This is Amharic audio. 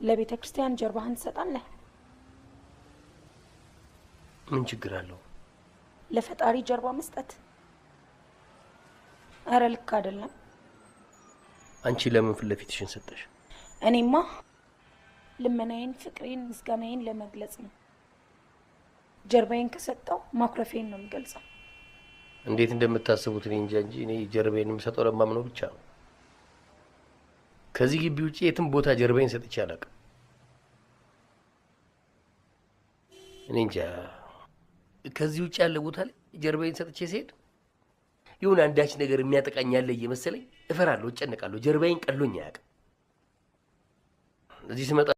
ለቤተ ክርስቲያን ጀርባህን ትሰጣለህ? ምን ችግር አለው? ለፈጣሪ ጀርባ መስጠት አረ ልክ አይደለም። አንቺ ለምን ፊት ለፊትሽን ሰጠሽ? እኔማ ልመናዬን፣ ፍቅሬን፣ ምስጋናዬን ለመግለጽ ነው። ጀርባዬን ከሰጠው ማኩረፌን ነው የምገልጸው። እንዴት እንደምታስቡት እኔ እንጃ እንጂ እኔ ጀርባዬን የምሰጠው ለማምነው ብቻ ነው። ከዚህ ግቢ ውጪ የትም ቦታ ጀርባዬን ሰጥቼ አላውቅም። እኔ እንጃ ከዚህ ውጪ ያለ ቦታ ላይ ጀርባዬን ሰጥቼ ሲሄድ ይሁን አንዳች ነገር የሚያጠቃኝ ያለ እየመሰለኝ እፈራለሁ፣ እጨነቃለሁ። ጀርባዬን ቀሎኝ አያውቅም። እዚህ ስመጣ